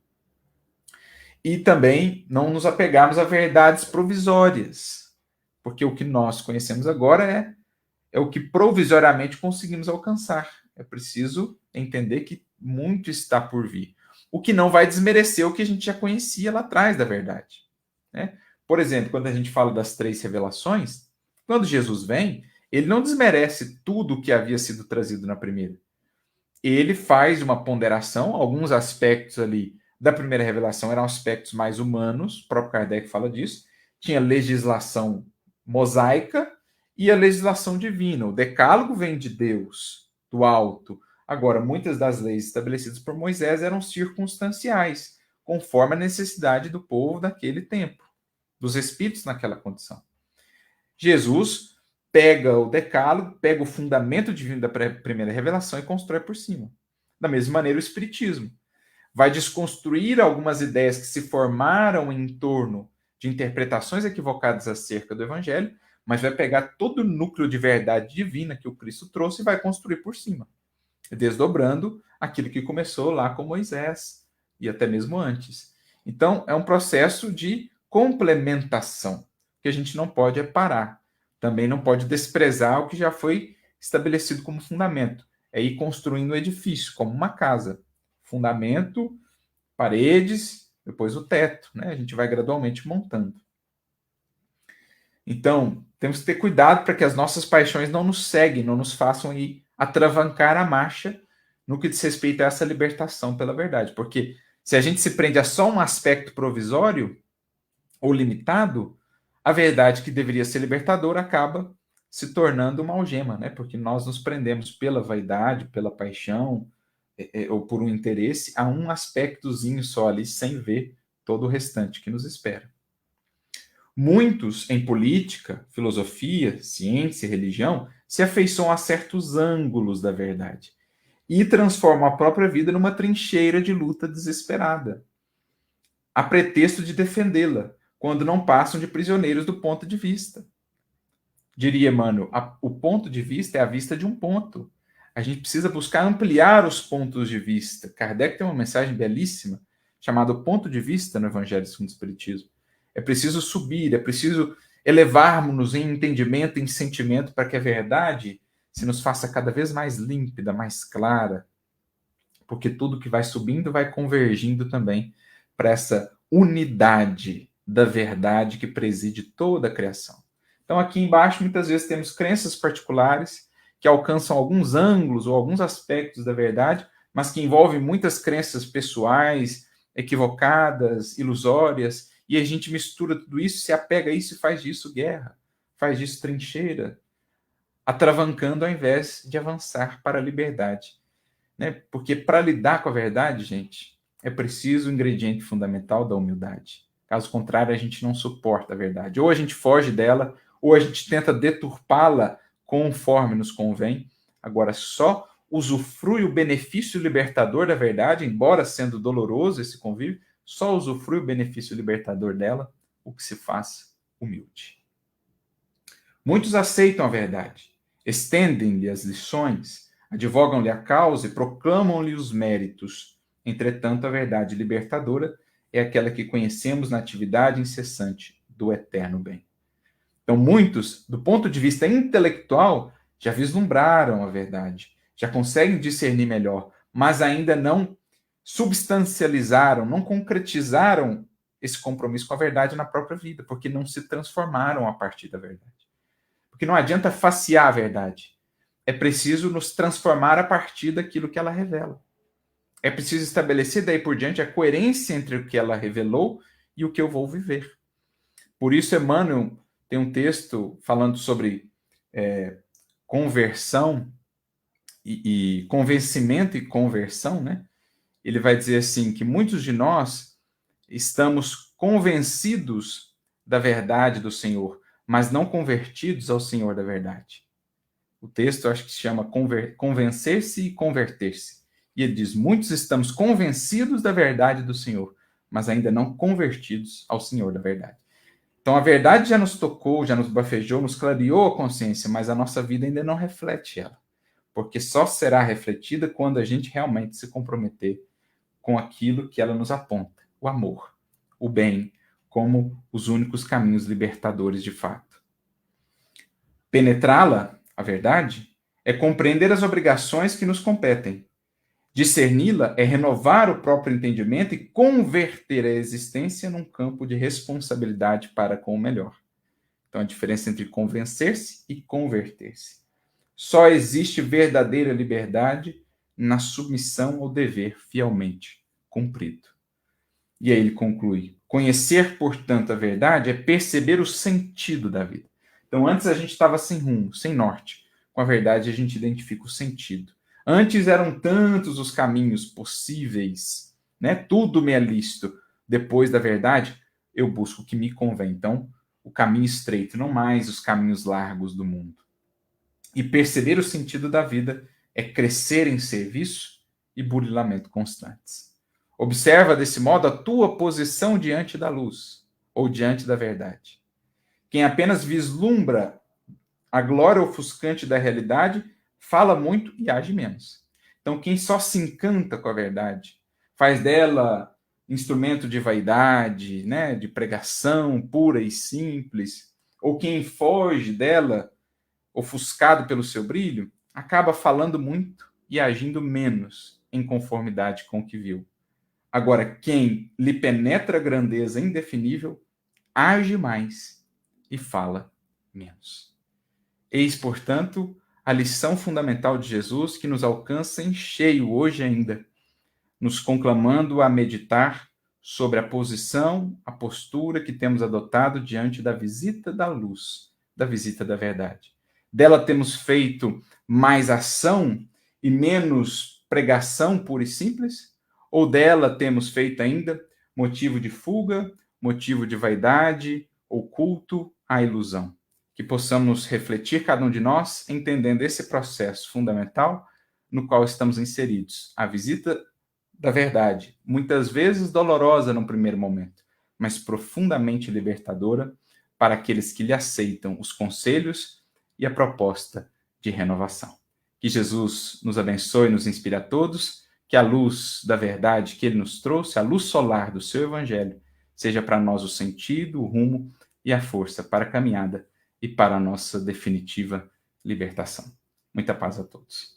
A: E também não nos apegarmos a verdades provisórias, porque o que nós conhecemos agora é o que provisoriamente conseguimos alcançar. É preciso entender que muito está por vir. O que não vai desmerecer o que a gente já conhecia lá atrás da verdade. Né? Por exemplo, quando a gente fala das 3 revelações, quando Jesus vem, ele não desmerece tudo o que havia sido trazido na primeira. Ele faz uma ponderação, alguns aspectos ali da primeira revelação eram aspectos mais humanos, o próprio Kardec fala disso, tinha legislação mosaica e a legislação divina. O decálogo vem de Deus, do alto. Agora, muitas das leis estabelecidas por Moisés eram circunstanciais, conforme a necessidade do povo daquele tempo, dos espíritos naquela condição. Jesus pega o decálogo, pega o fundamento divino da primeira revelação e constrói por cima. Da mesma maneira, o espiritismo vai desconstruir algumas ideias que se formaram em torno de interpretações equivocadas acerca do evangelho, mas vai pegar todo o núcleo de verdade divina que o Cristo trouxe e vai construir por cima, desdobrando aquilo que começou lá com Moisés e até mesmo antes. Então, é um processo de complementação, que a gente não pode parar. Também não pode desprezar o que já foi estabelecido como fundamento. É ir construindo o edifício, como uma casa. Fundamento, paredes, depois o teto. Né? A gente vai gradualmente montando. Então, temos que ter cuidado para que as nossas paixões não nos seguem, não nos façam ir atravancar a marcha no que diz respeito a essa libertação pela verdade. Porque se a gente se prende a só um aspecto provisório ou limitado, a verdade que deveria ser libertadora acaba se tornando uma algema, né? Porque nós nos prendemos pela vaidade, pela paixão, ou por um interesse, a um aspectozinho só ali, sem ver todo o restante que nos espera. Muitos, em política, filosofia, ciência e religião, se afeiçoam a certos ângulos da verdade e transformam a própria vida numa trincheira de luta desesperada, a pretexto de defendê-la, quando não passam de prisioneiros do ponto de vista. Diria Emmanuel, o ponto de vista é a vista de um ponto. A gente precisa buscar ampliar os pontos de vista. Kardec tem uma mensagem belíssima chamada Ponto de Vista no Evangelho segundo o Espiritismo. É preciso subir, é preciso elevarmos-nos em entendimento, em sentimento, para que a verdade se nos faça cada vez mais límpida, mais clara, porque tudo que vai subindo vai convergindo também para essa unidade da verdade que preside toda a criação. Então, aqui embaixo, muitas vezes temos crenças particulares que alcançam alguns ângulos ou alguns aspectos da verdade, mas que envolvem muitas crenças pessoais, equivocadas, ilusórias, e a gente mistura tudo isso, se apega a isso e faz disso guerra, faz disso trincheira, atravancando ao invés de avançar para a liberdade. Né? Porque para lidar com a verdade, gente, é preciso o ingrediente fundamental da humildade. Caso contrário, a gente não suporta a verdade. Ou a gente foge dela, ou a gente tenta deturpá-la conforme nos convém. Agora, só usufrui o benefício libertador da verdade, embora sendo doloroso esse convívio, só usufrui o benefício libertador dela o que se faz humilde. Muitos aceitam a verdade, estendem-lhe as lições, advogam-lhe a causa e proclamam-lhe os méritos. Entretanto, a verdade libertadora é aquela que conhecemos na atividade incessante do eterno bem. Então, muitos, do ponto de vista intelectual, já vislumbraram a verdade, já conseguem discernir melhor, mas ainda não substancializaram, não concretizaram esse compromisso com a verdade na própria vida, porque não se transformaram a partir da verdade. Porque não adianta facear a verdade. É preciso nos transformar a partir daquilo que ela revela. É preciso estabelecer daí por diante a coerência entre o que ela revelou e o que eu vou viver. Por isso, Emmanuel tem um texto falando sobre conversão e convencimento e conversão, né? Ele vai dizer assim que muitos de nós estamos convencidos da verdade do Senhor, mas não convertidos ao Senhor da verdade. O texto, eu acho que se chama Convencer-se e Converter-se, E ele diz: muitos estamos convencidos da verdade do Senhor, mas ainda não convertidos ao Senhor da verdade. Então a verdade já nos tocou, já nos bafejou, nos clareou a consciência, mas a nossa vida ainda não reflete ela. Porque só será refletida quando a gente realmente se comprometer com aquilo que ela nos aponta: o amor, o bem, como os únicos caminhos libertadores de fato. Penetrá-la, a verdade, é compreender as obrigações que nos competem. Discerni-la é renovar o próprio entendimento e converter a existência num campo de responsabilidade para com o melhor. Então, a diferença entre convencer-se e converter-se. Só existe verdadeira liberdade na submissão ao dever fielmente cumprido. E aí ele conclui: conhecer, portanto, a verdade é perceber o sentido da vida. Então, antes a gente estava sem rumo, sem norte. Com a verdade, a gente identifica o sentido. Antes eram tantos os caminhos possíveis, né? Tudo me é lícito. Depois da verdade, eu busco o que me convém. Então, o caminho estreito, não mais os caminhos largos do mundo. E perceber o sentido da vida é crescer em serviço e burilamento constantes. Observa desse modo a tua posição diante da luz ou diante da verdade. Quem apenas vislumbra a glória ofuscante da realidade fala muito e age menos. Então, quem só se encanta com a verdade, faz dela instrumento de vaidade, né, de pregação pura e simples, ou quem foge dela, ofuscado pelo seu brilho, acaba falando muito e agindo menos em conformidade com o que viu. Agora, quem lhe penetra a grandeza indefinível, age mais e fala menos. Eis, portanto, a lição fundamental de Jesus que nos alcança em cheio hoje ainda, nos conclamando a meditar sobre a posição, a postura que temos adotado diante da visita da luz, da visita da verdade. Dela temos feito mais ação e menos pregação pura e simples? Ou dela temos feito ainda motivo de fuga, motivo de vaidade, ou culto à ilusão? Que possamos refletir, cada um de nós, entendendo esse processo fundamental no qual estamos inseridos. A visita da verdade, muitas vezes dolorosa no primeiro momento, mas profundamente libertadora para aqueles que lhe aceitam os conselhos e a proposta de renovação. Que Jesus nos abençoe e nos inspire a todos, que a luz da verdade que ele nos trouxe, a luz solar do seu evangelho, seja para nós o sentido, o rumo e a força para a caminhada e para a nossa definitiva libertação. Muita paz a todos.